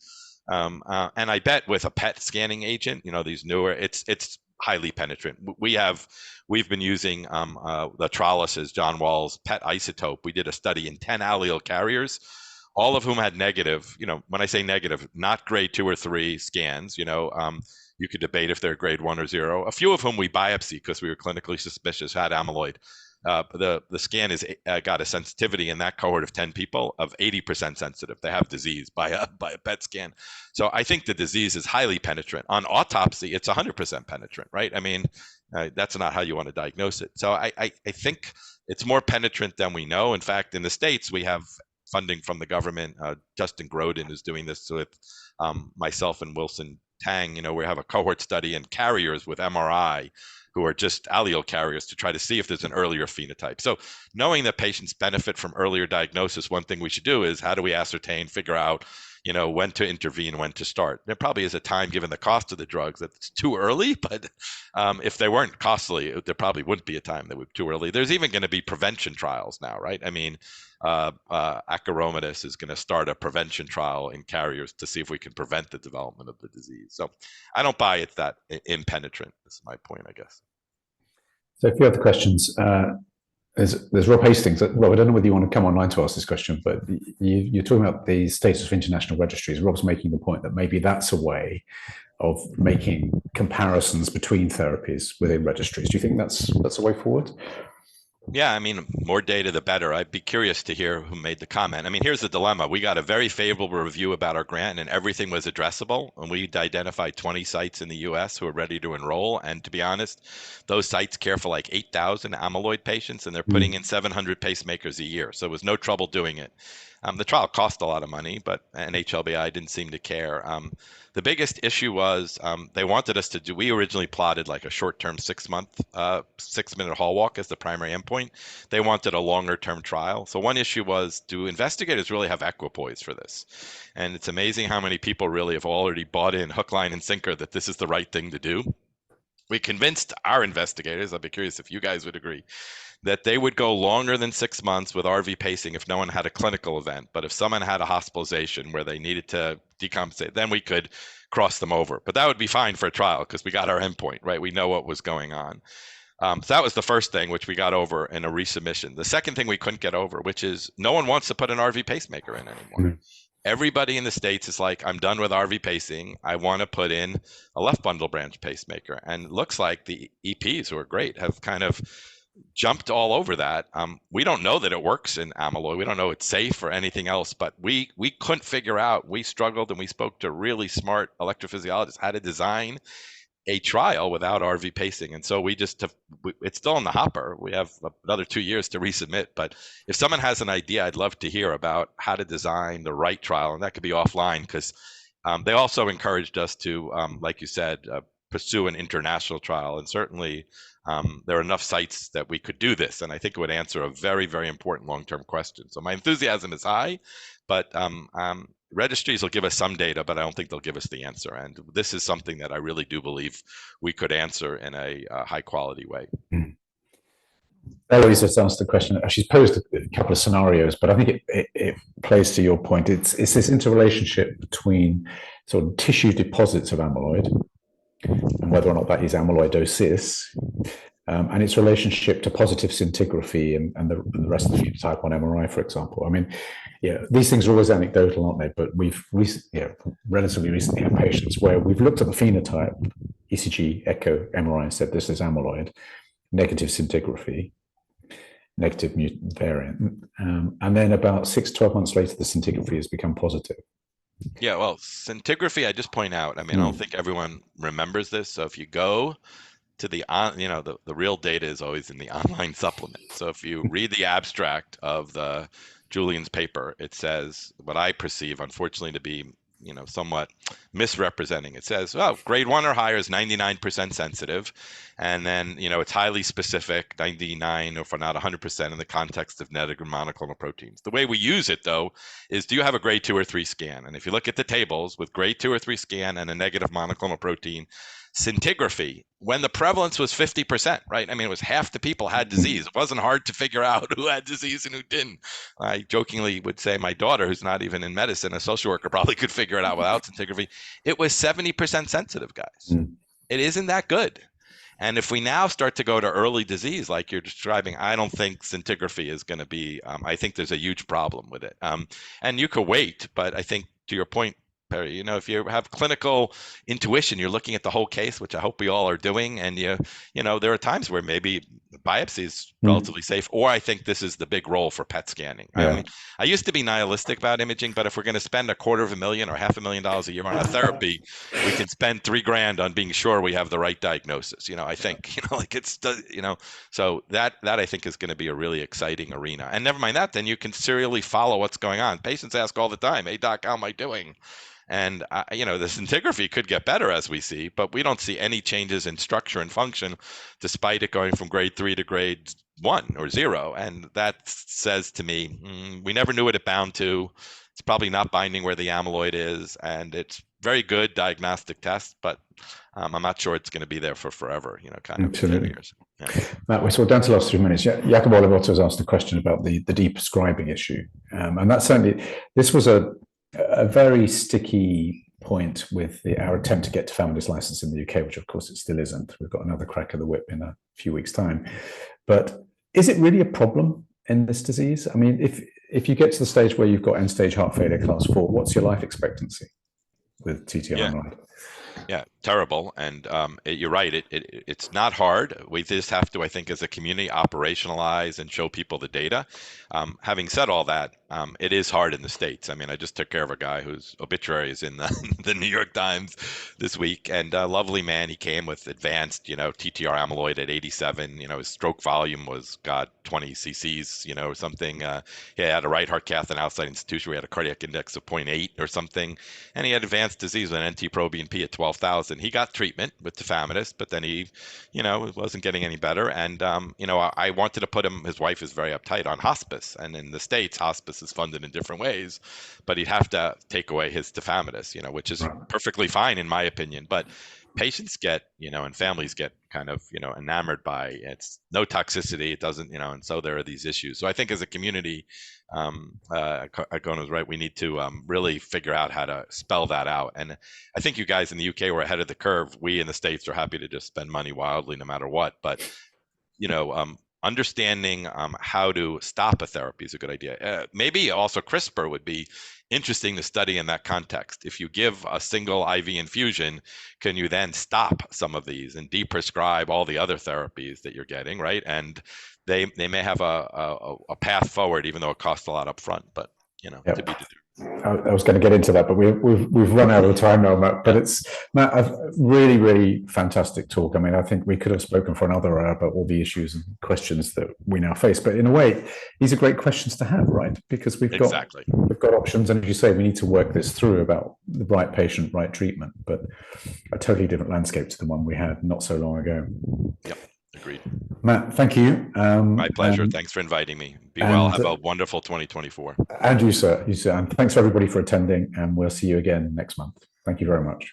And I bet with a PET scanning agent, these newer, it's highly penetrant. We've been using the Trollis's John Wall's PET isotope. We did a study in 10 allele carriers, all of whom had negative, when I say negative, not grade 2 or 3 scans, you could debate if they're grade 1 or 0. A few of whom we biopsied because we were clinically suspicious had amyloid. the scan is got a sensitivity in that cohort of 10 people of 80% sensitive. They have disease by a PET scan. So I think the disease is highly penetrant. On autopsy, it's 100% penetrant, right? I mean, that's not how you want to diagnose it. So I think it's more penetrant than we know. In fact, in the States, we have funding from the government. Justin Grodin is doing this with myself and Wilson Tang. You know, we have a cohort study in carriers with MRI who are just allele carriers to try to see if there's an earlier phenotype. So knowing that patients benefit from earlier diagnosis, one thing we should do is how do we ascertain, figure out, you know, when to intervene, when to start. There probably is a time, given the cost of the drugs, that it's too early, but if they weren't costly, there probably wouldn't be a time that would be too early. There's even going to be prevention trials now, right? I mean, acoramidis is going to start a prevention trial in carriers to see if we can prevent the development of the disease. So I don't buy it's that impenetrant. Is my point, I guess. So a few other questions. There's Rob Hastings. Rob, I don't know whether you want to come online to ask this question, but you're talking about the status of international registries. Rob's making the point that maybe that's a way of making comparisons between therapies within registries. Do you think that's a way forward? Yeah, I mean, more data, the better. I'd be curious to hear who made the comment. I mean, here's the dilemma. We got a very favorable review about our grant and everything was addressable. And we identified 20 sites in the US who are ready to enroll. And to be honest, those sites care for like 8,000 amyloid patients and they're putting in 700 pacemakers a year. So it was no trouble doing it. The trial cost a lot of money, but NHLBI didn't seem to care. The biggest issue was they wanted us to do, we originally plotted like a short-term 6-minute hall walk as the primary endpoint. They wanted a longer-term trial. So one issue was, do investigators really have equipoise for this? And it's amazing how many people really have already bought in hook, line, and sinker that this is the right thing to do. We convinced our investigators, I'd be curious if you guys would agree, that they would go longer than 6 months with RV pacing if no one had a clinical event. But if someone had a hospitalization where they needed to decompensate, then we could cross them over. But that would be fine for a trial because we got our endpoint, right? We know what was going on. So that was the first thing, which we got over in a resubmission. The second thing we couldn't get over, which is no one wants to put an RV pacemaker in anymore. Everybody in the States is like, I'm done with RV pacing. I want to put in a left bundle branch pacemaker. And it looks like the EPs, who are great, have kind of jumped all over that. We don't know that it works in amyloid. We don't know it's safe or anything else, but we couldn't figure out. We struggled and we spoke to really smart electrophysiologists how to design a trial without RV pacing. And so we just have, it's still in the hopper. We have another 2 years to resubmit. But if someone has an idea, I'd love to hear about how to design the right trial. And that could be offline because they also encouraged us to, like you said, pursue an international trial. And certainly there are enough sites that we could do this. And I think it would answer a very, very important long-term question. So my enthusiasm is high, but registries will give us some data, but I don't think they'll give us the answer. And this is something that I really do believe we could answer in a high quality way. Eloise just asked the question. She's posed a couple of scenarios, but I think it plays to your point. It's this interrelationship between sort of tissue deposits of amyloid and whether or not that is amyloidosis, and its relationship to positive scintigraphy and the rest of the phenotype on MRI, for example. I mean, yeah, these things are always anecdotal, aren't they? But we've relatively recently had patients where we've looked at the phenotype, ECG, echo, MRI, and said this is amyloid, negative scintigraphy, negative mutant variant, and then about 6 to 12 months later, the scintigraphy has become positive. Yeah, well, scintigraphy, I just point out, I mean, I don't think everyone remembers this. So if you go to the real data is always in the online supplement. So if you read the abstract of the Julian's paper, it says what I perceive, unfortunately, to be somewhat misrepresenting. It says, oh, grade 1 or higher is 99% sensitive, and then it's highly specific, 99 or for not 100% in the context of negative monoclonal proteins. The way we use it, though, is do you have a grade 2 or 3 scan? And if you look at the tables with grade 2 or 3 scan and a negative monoclonal protein, scintigraphy, when the prevalence was 50%, right? I mean, it was half the people had disease. It wasn't hard to figure out who had disease and who didn't. I jokingly would say my daughter, who's not even in medicine, a social worker, probably could figure it out without scintigraphy. It was 70% sensitive, guys. It isn't that good. And if we now start to go to early disease, like you're describing, I don't think scintigraphy is going to be, I think there's a huge problem with it. And you could wait, but I think to your point, Perry, if you have clinical intuition, you're looking at the whole case, which I hope we all are doing. And there are times where maybe biopsy is relatively safe, or I think this is the big role for PET scanning. Yeah. I mean, I used to be nihilistic about imaging, but if we're going to spend $250,000 or $500,000 a year on a therapy, we can spend $3,000 on being sure we have the right diagnosis. I think, like it's, so that I think is going to be a really exciting arena. And never mind that, then you can serially follow what's going on. Patients ask all the time, "Hey doc, how am I doing?" And the scintigraphy could get better, as we see, but we don't see any changes in structure and function, despite it going from grade 3 to grade 1 or 0. And that says to me, we never knew what it bound to. It's probably not binding where the amyloid is, and it's very good diagnostic test, but I'm not sure it's going to be there for forever. Kind of 10 years. Yeah. Matt, we're sort of down to the last 3 minutes. Jacob Oliveto has asked a question about the deprescribing issue, and that's certainly, this was a very sticky point with our attempt to get tafamidis license in the UK, which of course it still isn't. We've got another crack of the whip in a few weeks' time. But is it really a problem in this disease? I mean, if you get to the stage where you've got end-stage heart failure class 4, what's your life expectancy with TTR amyloid? Yeah, terrible. And you're right. It's not hard. We just have to, I think, as a community, operationalize and show people the data. Having said all that, it is hard in the States. I mean, I just took care of a guy whose obituary is in the New York Times this week, and a lovely man. He came with advanced, TTR amyloid at 87. His stroke volume was, 20 cc's, or something. He had a right heart cath in outside institution. We had a cardiac index of 0.8 or something, and he had advanced disease with an NT-proBNP at 12,000. He got treatment with tafamidis, but then he, wasn't getting any better. And, I wanted to put him, his wife is very uptight, on hospice. And in the States, hospice is funded in different ways, but he'd have to take away his tafamidis, which is perfectly fine in my opinion. But patients get, and families get kind of, enamored by it's no toxicity. It doesn't, and so there are these issues. So I think as a community, Agona was right. We need to really figure out how to spell that out. And I think you guys in the UK were ahead of the curve. We in the States are happy to just spend money wildly no matter what. But, understanding how to stop a therapy is a good idea. Maybe also CRISPR would be interesting to study in that context. If you give a single IV infusion, can you then stop some of these and deprescribe all the other therapies that you're getting, right? And they may have a path forward, even though it costs a lot up front, but to be determined. I was going to get into that, but we've run out of time now, Matt. But it's, Matt, a really, really fantastic talk. I mean, I think we could have spoken for another hour about all the issues and questions that we now face. But in a way, these are great questions to have, right? Because we've got options, and as you say, we need to work this through about the right patient, right treatment. But a totally different landscape to the one we had not so long ago. Yep. Agreed. Matt, thank you. My pleasure. Thanks for inviting me. Be well. Have a wonderful 2024. And you, sir. And thanks everybody for attending. And we'll see you again next month. Thank you very much.